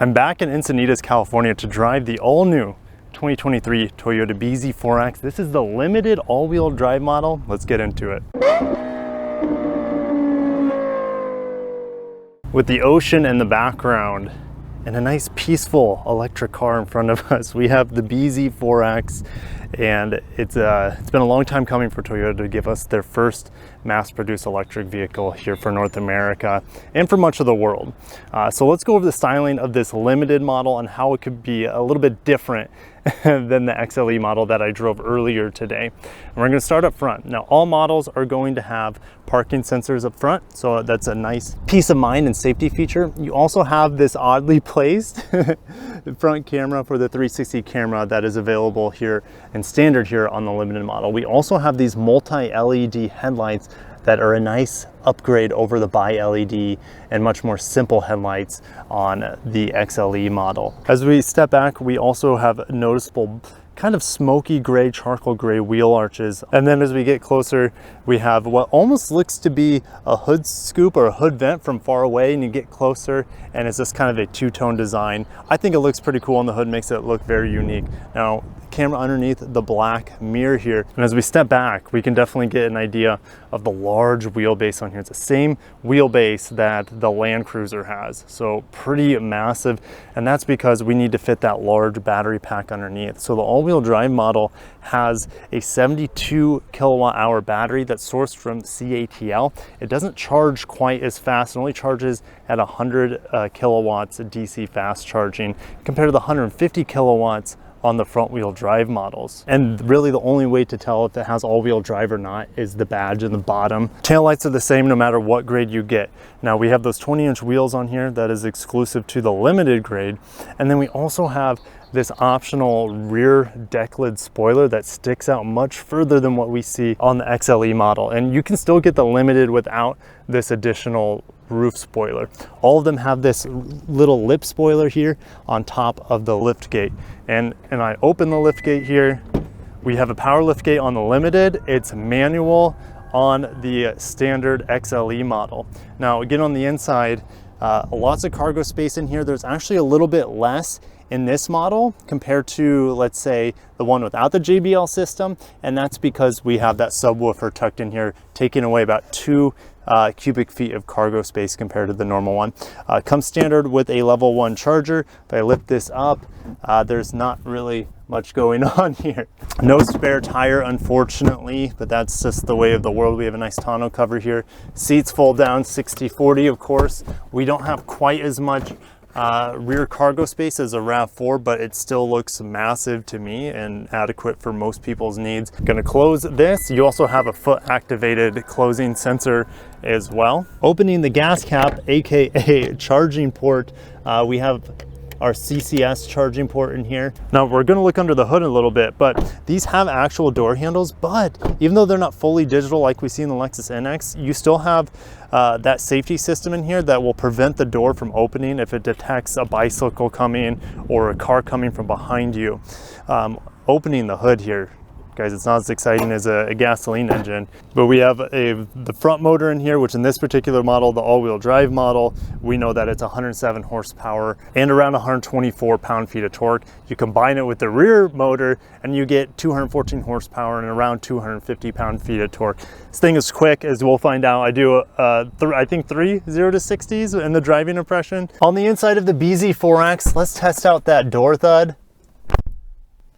I'm back in Encinitas, California to drive the all-new 2023 Toyota bZ4X. This is the limited all-wheel drive model. Let's get into it. With the ocean in the background and a nice peaceful electric car in front of us, we have the bZ4X, and it's been a long time coming for Toyota to give us their first mass-produced electric vehicle here for North America and for much of the world. So let's go over the styling of this limited model and how it could be a little bit different than the XLE model that I drove earlier today. And we're going to start up front. Now, all models are going to have parking sensors up front, so that's a nice peace of mind and safety feature. You also have this oddly placed front camera for the 360 camera that is available here and standard here on the limited model. We also have these multi-LED headlights that are a nice upgrade over the bi-LED and much more simple headlights on the XLE model. As we step back, we also have noticeable kind of smoky gray, charcoal gray wheel arches. And then as we get closer, we have what almost looks to be a hood scoop or a hood vent from far away, and you get closer and it's just kind of a two-tone design. I think it looks pretty cool on the hood, makes it look very unique. Now, camera underneath the black mirror here, and as we step back, we can definitely get an idea of the large wheelbase on here. It's the same wheelbase that the Land Cruiser has, so pretty massive, and that's because we need to fit that large battery pack underneath. So the all-wheel drive model has a 72 kilowatt hour battery that's sourced from CATL. It doesn't charge quite as fast. It only charges at 100 kilowatts of DC fast charging compared to the 150 kilowatts on the front wheel drive models. And really the only way to tell if it has all-wheel drive or not is the badge in the bottom. Taillights are the same no matter what grade you get. Now we have those 20-inch wheels on here that is exclusive to the limited grade. And then we also have this optional rear deck lid spoiler that sticks out much further than what we see on the XLE model. And you can still get the limited without this additional roof spoiler. All of them have this little lip spoiler here on top of the lift gate. And I open the lift gate here. We have a power lift gate on the limited. It's manual on the standard XLE model. Now again, on the inside, lots of cargo space in here. There's actually a little bit less in this model compared to, let's say, the one without the JBL system, and that's because we have that subwoofer tucked in here, taking away about 2 cubic feet of cargo space compared to the normal one. Comes standard with a level 1 charger. If I lift this up, there's not really much going on here. No spare tire, unfortunately, but that's just the way of the world. We have a nice tonneau cover here. Seats fold down 60/40, of course. We don't have quite as much rear cargo space as a RAV4, but it still looks massive to me and adequate for most people's needs. Gonna close this. You also have a foot activated closing sensor as well. Opening the gas cap, aka charging port, we have our CCS charging port in here. Now we're gonna look under the hood a little bit, but these have actual door handles, but even though they're not fully digital like we see in the Lexus NX, you still have that safety system in here that will prevent the door from opening if it detects a bicycle coming or a car coming from behind you. Opening the hood here, guys, it's not as exciting as a gasoline engine, but we have the front motor in here, which in this particular model, the all-wheel drive model, we know that it's 107 horsepower and around 124 pound-feet of torque. You combine it with the rear motor and you get 214 horsepower and around 250 pound-feet of torque. This thing is quick, as we'll find out. I do I think 3 0 to 60s in the driving impression. On the inside of the bZ4X, let's test out that door thud.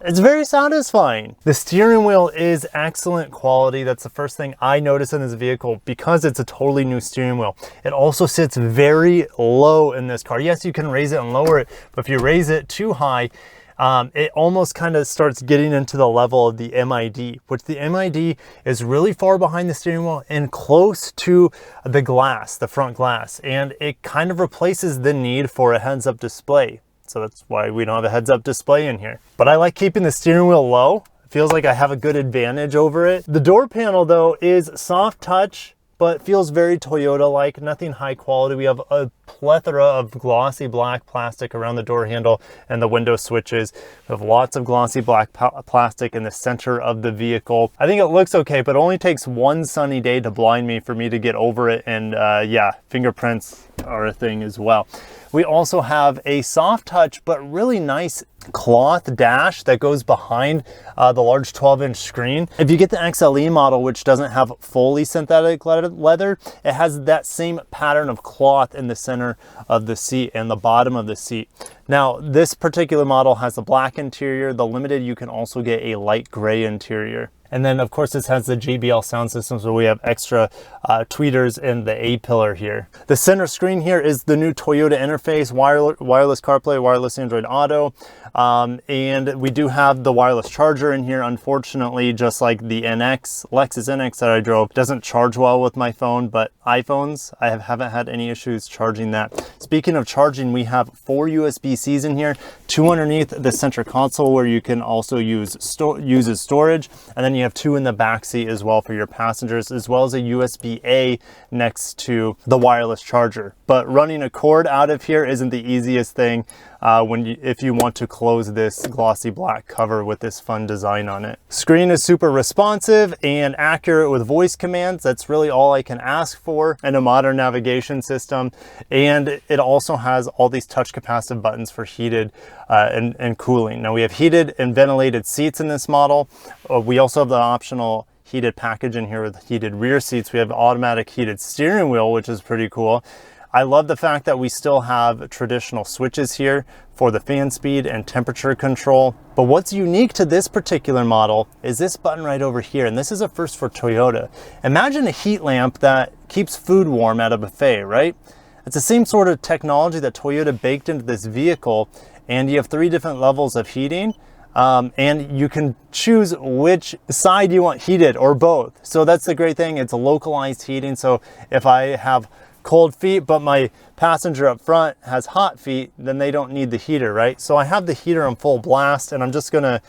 It's very satisfying. The steering wheel is excellent quality. That's the first thing I notice in this vehicle because it's a totally new steering wheel. It also sits very low in this car. Yes, you can raise it and lower it, but if you raise it too high, it almost kind of starts getting into the level of the MID, which the MID is really far behind the steering wheel and close to the glass, the front glass, and it kind of replaces the need for a heads-up display. So that's why we don't have a heads-up display in here. But I like keeping the steering wheel low. It feels like I have a good advantage over it. The door panel though is soft touch, but feels very Toyota-like, nothing high quality. We have a plethora of glossy black plastic around the door handle and the window switches. We have lots of glossy black plastic in the center of the vehicle. I think it looks okay, but it only takes one sunny day to blind me for me to get over it. And yeah, fingerprints are a thing as well. We also have a soft touch but really nice cloth dash that goes behind the large 12-inch screen. If you get the XLE model, which doesn't have fully synthetic leather, it has that same pattern of cloth in the center of the seat and the bottom of the seat. Now, this particular model has a black interior. The Limited, you can also get a light gray interior. And then of course this has the JBL sound system, so we have extra tweeters in the A-pillar here. The center screen here is the new Toyota interface, wireless CarPlay, wireless Android Auto. And we do have the wireless charger in here. Unfortunately, just like the NX, Lexus NX that I drove, doesn't charge well with my phone, but iPhones, I haven't had any issues charging that. Speaking of charging, we have 4 USB-Cs in here, 2 underneath the center console where you can also use as storage, and then you have 2 in the back seat as well for your passengers, as well as a USB-A next to the wireless charger. But running a cord out of here isn't the easiest thing if you want to close this glossy black cover with this fun design on it. Screen is super responsive and accurate with voice commands. That's really all I can ask for in a modern navigation system. And it also has all these touch capacitive buttons for heated and cooling. Now we have heated and ventilated seats in this model. We also have the optional heated package in here with heated rear seats. We have automatic heated steering wheel, which is pretty cool. I love the fact that we still have traditional switches here for the fan speed and temperature control. But what's unique to this particular model is this button right over here, and this is a first for Toyota. Imagine a heat lamp that keeps food warm at a buffet, right? It's the same sort of technology that Toyota baked into this vehicle, and you have 3 different levels of heating. And you can choose which side you want heated or both. So that's the great thing. It's a localized heating. So if I have cold feet, but my passenger up front has hot feet, then they don't need the heater, right? So I have the heater on full blast, and I'm just gonna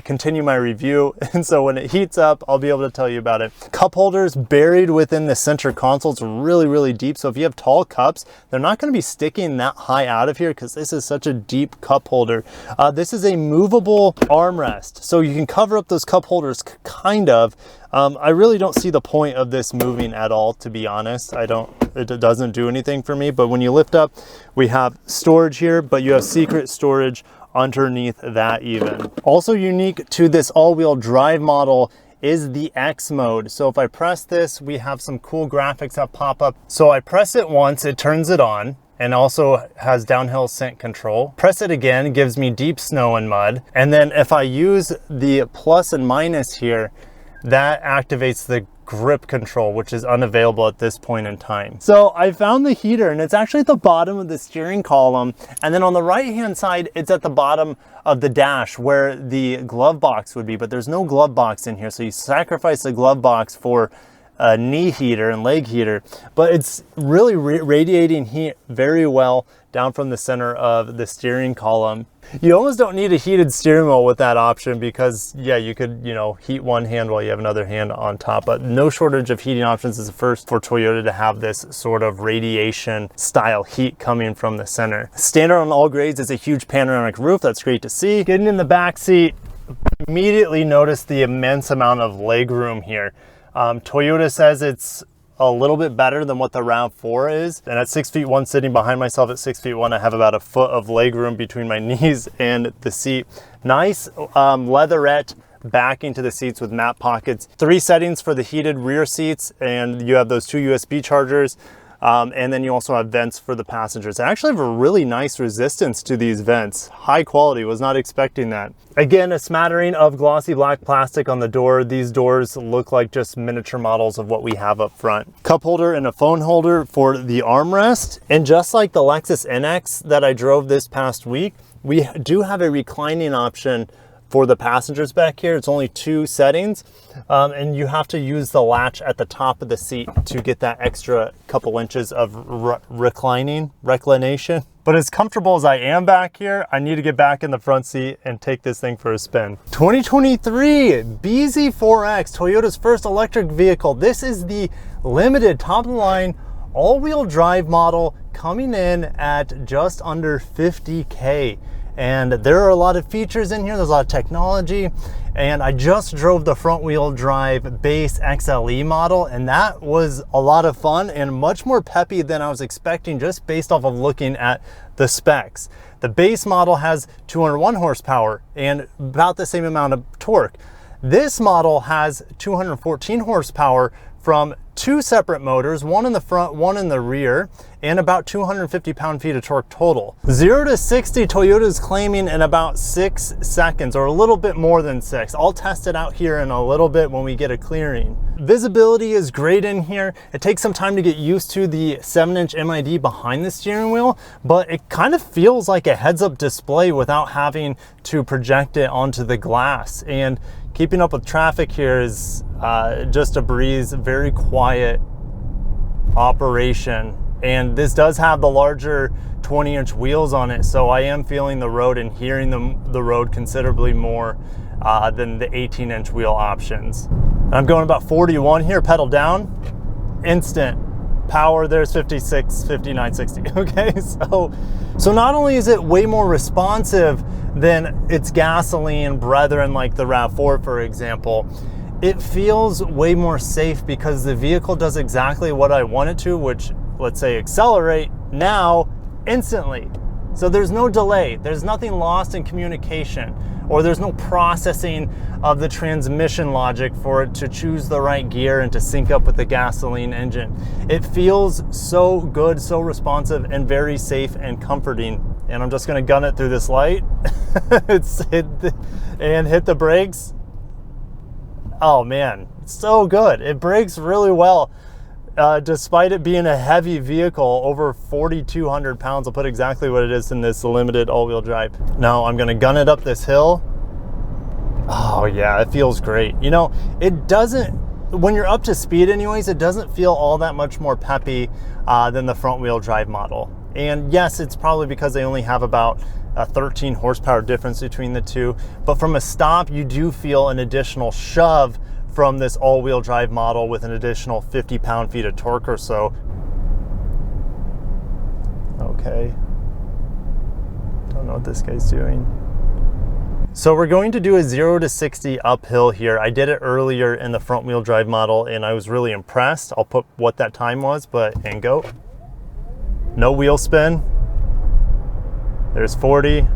continue my review. And so when it heats up, I'll be able to tell you about it. Cup holders buried within the center console. It's really, really deep. So if you have tall cups, they're not gonna be sticking that high out of here because this is such a deep cup holder. This is a movable armrest. So you can cover up those cup holders, kind of. I really don't see the point of this moving at all, to be honest. It doesn't do anything for me, but when you lift up, we have storage here, but you have secret storage underneath that even. Also unique to this all-wheel drive model is the X mode. So if I press this, we have some cool graphics that pop up. So I press it once, it turns it on, and also has downhill scent control. Press it again, gives me deep snow and mud. And then if I use the plus and minus here, that activates the grip control, which is unavailable at this point in time. So I found the heater, and it's actually at the bottom of the steering column. And then on the right-hand side, it's at the bottom of the dash where the glove box would be, but there's no glove box in here. So you sacrifice the glove box for a knee heater and leg heater, but it's really radiating heat very well down from the center of the steering column. You almost don't need a heated steering wheel with that option because, yeah, you could, heat one hand while you have another hand on top, but no shortage of heating options. Is the first for Toyota to have this sort of radiation style heat coming from the center. Standard on all grades is a huge panoramic roof. That's great to see. Getting in the back seat, immediately noticed the immense amount of leg room here. Toyota says it's a little bit better than what the RAV4 is. And at 6'1", sitting behind myself at 6'1", I have about a foot of leg room between my knees and the seat. Nice leatherette backing to the seats with map pockets. 3 settings for the heated rear seats, and you have those 2 USB chargers. And then you also have vents for the passengers. I actually have a really nice resistance to these vents. High quality, was not expecting that. Again, a smattering of glossy black plastic on the door. These doors look like just miniature models of what we have up front. Cup holder and a phone holder for the armrest. And just like the Lexus NX that I drove this past week, we do have a reclining option for the passengers back here. It's only 2 settings, and you have to use the latch at the top of the seat to get that extra couple inches of reclination. But as comfortable as I am back here, I need to get back in the front seat and take this thing for a spin. 2023 bZ4x, Toyota's first electric vehicle. This is the limited top of the line all-wheel drive model coming in at just under 50K. And there are a lot of features in here, there's a lot of technology, and I just drove the front wheel drive base XLE model, and that was a lot of fun and much more peppy than I was expecting just based off of looking at the specs. The base model has 201 horsepower and about the same amount of torque. This model has 214 horsepower from two separate motors, one in the front, one in the rear, and about 250 pound-feet of torque total. 0 to 60, Toyota is claiming in about 6 seconds, or a little bit more than 6. I'll test it out here in a little bit when we get a clearing. Visibility is great in here. It takes some time to get used to the 7-inch MID behind the steering wheel, but it kind of feels like a heads-up display without having to project it onto the glass. And keeping up with traffic here is just a breeze, very quiet operation. And this does have the larger 20-inch wheels on it, so I am feeling the road and hearing the road considerably more than the 18-inch wheel options. And I'm going about 41 here, pedal down, instant power. There's 56, 59, 60. Okay, so not only is it way more responsive than its gasoline brethren like the RAV4, for example, it feels way more safe because the vehicle does exactly what I want it to, which, let's say, accelerate now instantly. So there's no delay, there's nothing lost in communication, or there's no processing of the transmission logic for it to choose the right gear and to sync up with the gasoline engine. It feels so good, so responsive, and very safe and comforting. And I'm just gonna gun it through this light and hit the brakes. Oh man, it's so good. It brakes really well. Despite it being a heavy vehicle, over 4,200 pounds. I'll put exactly what it is in this limited all-wheel drive. Now I'm gonna gun it up this hill. Oh yeah, it feels great. You know, it doesn't, when you're up to speed anyways, it doesn't feel all that much more peppy than the front wheel drive model. And yes, it's probably because they only have about a 13 horsepower difference between the two. But from a stop, you do feel an additional shove from this all-wheel drive model with an additional 50 pound-feet of torque or so. Okay. Don't know what this guy's doing. So we're going to do a 0 to 60 uphill here. I did it earlier in the front-wheel drive model and I was really impressed. I'll put what that time was, and go. No wheel spin. There's 40.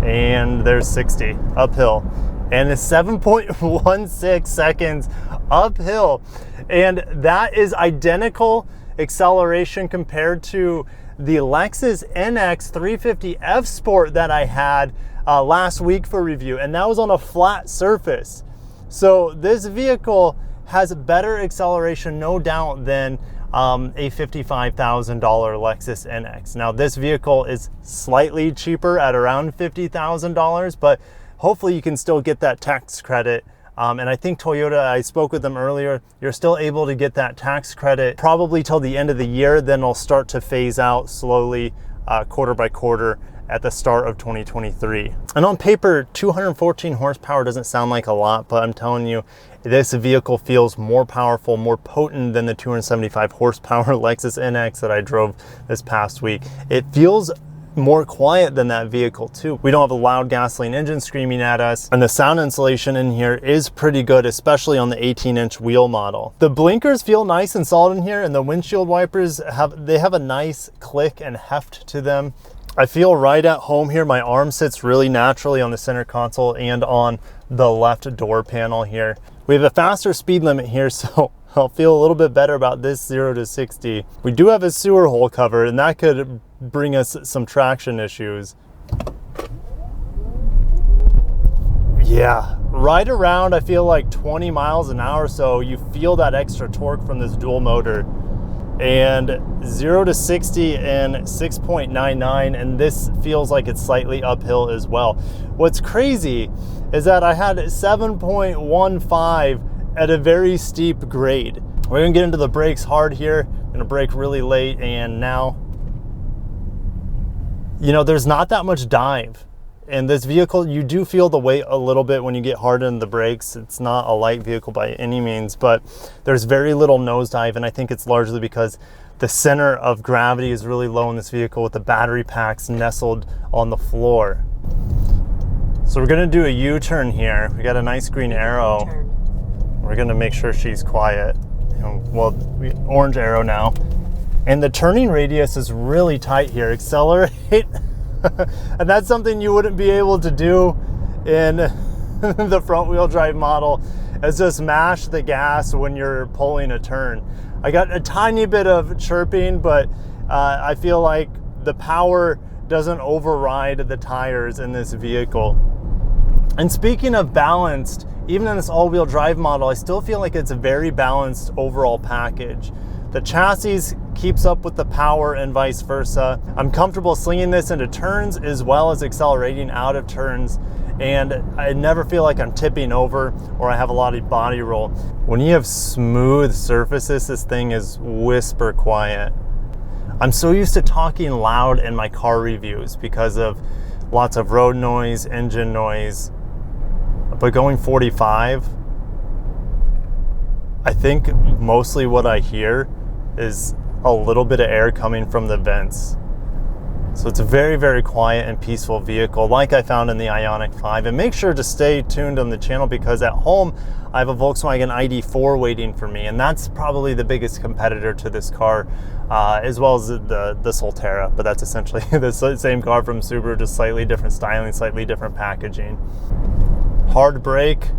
And there's 60 uphill. And it's 7.16 seconds uphill. And that is identical acceleration compared to the Lexus NX 350F Sport that I had last week for review. And that was on a flat surface. So this vehicle has better acceleration, no doubt, than a $55,000 Lexus NX. Now this vehicle is slightly cheaper at around $50,000, but hopefully you can still get that tax credit. And I think Toyota, I spoke with them earlier, you're still able to get that tax credit probably till the end of the year, then it'll start to phase out slowly quarter by quarter at the start of 2023. And on paper, 214 horsepower doesn't sound like a lot, but I'm telling you, this vehicle feels more powerful, more potent than the 275 horsepower Lexus NX that I drove this past week. It feels more quiet than that vehicle too. We don't have a loud gasoline engine screaming at us, and the sound insulation in here is pretty good, especially on the 18-inch wheel model. The blinkers feel nice and solid in here, and the windshield wipers have a nice click and heft to them. I feel right at home here. My arm sits really naturally on the center console and on the left door panel here. We have a faster speed limit here, so I'll feel a little bit better about this 0 to 60. We do have a sewer hole cover, and that could bring us some traction issues. Yeah, right around, I feel like 20 miles an hour, so you feel that extra torque from this dual motor. And 0 to 60 in 6.99, and this feels like it's slightly uphill as well. What's crazy is that I had 7.15 at a very steep grade. We're gonna get into the brakes hard here. I'm gonna brake really late, and now, you know, there's not that much dive And this vehicle, you do feel the weight a little bit when you get hard in the brakes. It's not a light vehicle by any means, but there's very little nosedive, and I think it's largely because the center of gravity is really low in this vehicle with the battery packs nestled on the floor. So we're gonna do a U-turn here. We got a nice green arrow. We're gonna make sure she's quiet. Well, orange arrow now. And the turning radius is really tight here. Accelerate. And that's something you wouldn't be able to do in the front wheel drive model, is just mash the gas when you're pulling a turn. I got a tiny bit of chirping, but I feel like the power doesn't override the tires in this vehicle. And speaking of balanced, even in this all-wheel drive model, I still feel like it's a very balanced overall package. The chassis keeps up with the power and vice versa. I'm comfortable slinging this into turns as well as accelerating out of turns, and I never feel like I'm tipping over or I have a lot of body roll. When you have smooth surfaces, this thing is whisper quiet. I'm so used to talking loud in my car reviews because of lots of road noise, engine noise, but going 45, I think mostly what I hear is a little bit of air coming from the vents. So it's a very, very quiet and peaceful vehicle like I found in the Ioniq 5. And make sure to stay tuned on the channel because at home I have a Volkswagen ID4 waiting for me, and that's probably the biggest competitor to this car, as well as the Solterra, but that's essentially the same car from Subaru, just slightly different styling, slightly different packaging. Hard brake.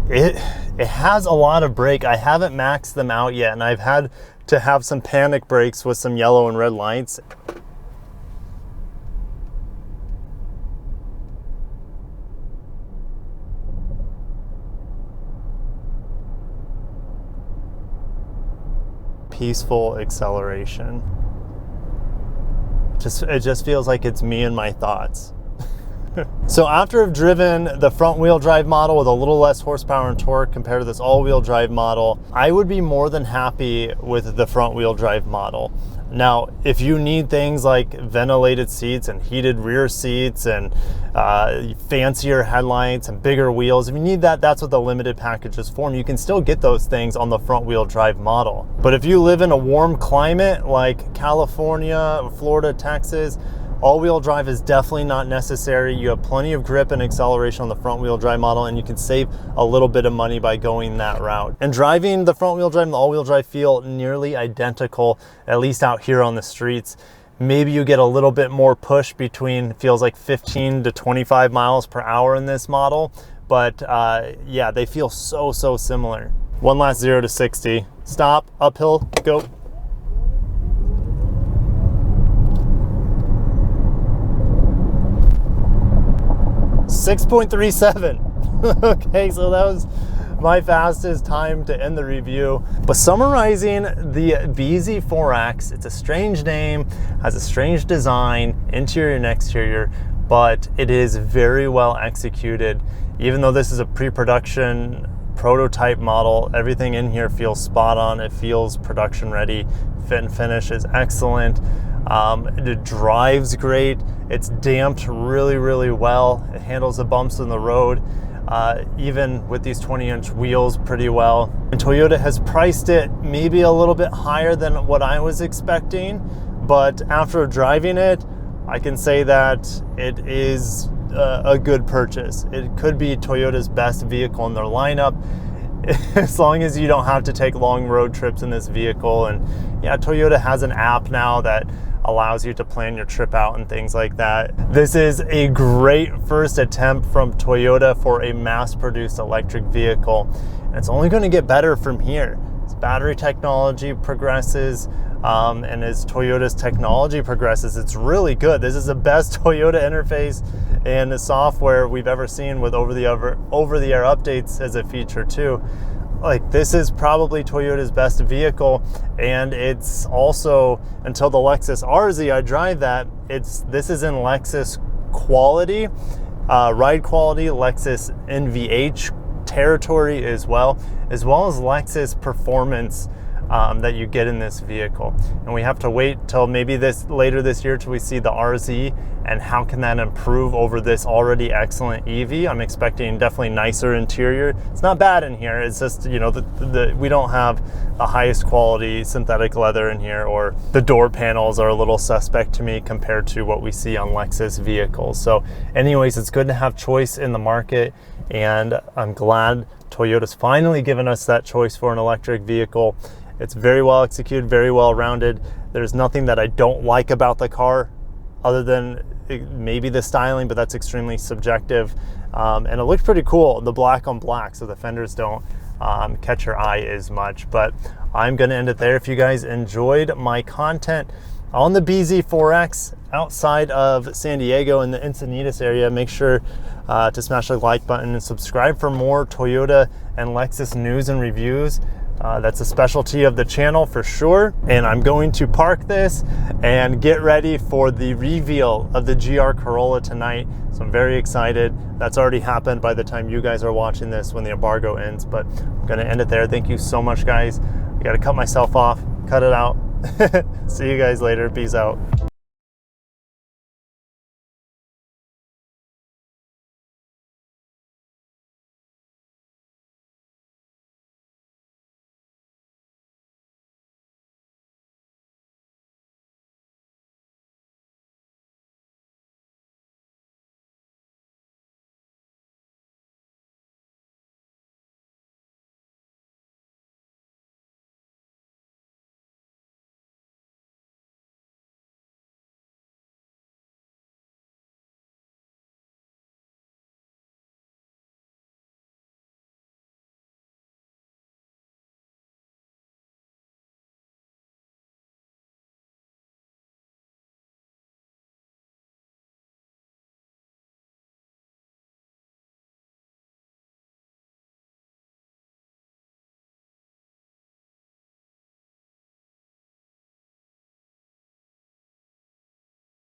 It has a lot of brake. I haven't maxed them out yet, and I've had to have some panic brakes with some yellow and red lights. Peaceful acceleration. It just feels like it's me and my thoughts. So after I've driven the front wheel drive model with a little less horsepower and torque compared to this all-wheel drive model, I would be more than happy with the front wheel drive model. Now, if you need things like ventilated seats and heated rear seats and fancier headlights and bigger wheels, if you need that, that's what the limited package is for. And you can still get those things on the front wheel drive model. But if you live in a warm climate like California, Florida, Texas, all-wheel drive is definitely not necessary. You have plenty of grip and acceleration on the front-wheel drive model, and you can save a little bit of money by going that route. And driving the front-wheel drive and the all-wheel drive feel nearly identical, at least out here on the streets. Maybe you get a little bit more push between, feels like 15 to 25 miles per hour in this model, but yeah, they feel so similar. One last 0 to 60. Stop, uphill, go. 6.37. Okay, so that was my fastest time to end the review. But summarizing the bZ4X, it's a strange name, has a strange design, interior and exterior, but it is very well executed. Even though this is a pre-production prototype model, everything in here feels spot on. It feels production ready. Fit and finish is excellent. It drives great. It's damped really well. It handles the bumps in the road, even with these 20-inch wheels, pretty well. And Toyota has priced it maybe a little bit higher than what I was expecting, but after driving it, I can say that it is a good purchase. It could be Toyota's best vehicle in their lineup, as long as you don't have to take long road trips in this vehicle. And yeah, Toyota has an app now that allows you to plan your trip out and things like that. This is a great first attempt from Toyota for a mass-produced electric vehicle. And it's only going to get better from here. As battery technology progresses, and as Toyota's technology progresses, it's really good. This is the best Toyota interface and the software we've ever seen with over-the-air updates as a feature too. Like, this is probably Toyota's best vehicle, and it's also, until the Lexus RZ, I drive that, this is in Lexus quality, ride quality, Lexus NVH territory as well as Lexus performance that you get in this vehicle. And we have to wait till maybe later this year till we see the RZ and how can that improve over this already excellent EV. I'm expecting definitely nicer interior. It's not bad in here. It's just, you know, we don't have the highest quality synthetic leather in here, or the door panels are a little suspect to me compared to what we see on Lexus vehicles. So anyways, it's good to have choice in the market, and I'm glad Toyota's finally given us that choice for an electric vehicle. It's very well executed, very well rounded. There's nothing that I don't like about the car other than maybe the styling, but that's extremely subjective. And it looks pretty cool, the black on black, so the fenders don't catch your eye as much. But I'm gonna end it there. If you guys enjoyed my content on the bZ4X outside of San Diego in the Encinitas area, make sure to smash the like button and subscribe for more Toyota and Lexus news and reviews. That's a specialty of the channel for sure. And I'm going to park this and get ready for the reveal of the GR Corolla tonight. So I'm very excited. That's already happened by the time you guys are watching this when the embargo ends, but I'm gonna end it there. Thank you so much, guys. I gotta cut myself off, cut it out. See you guys later. Peace out.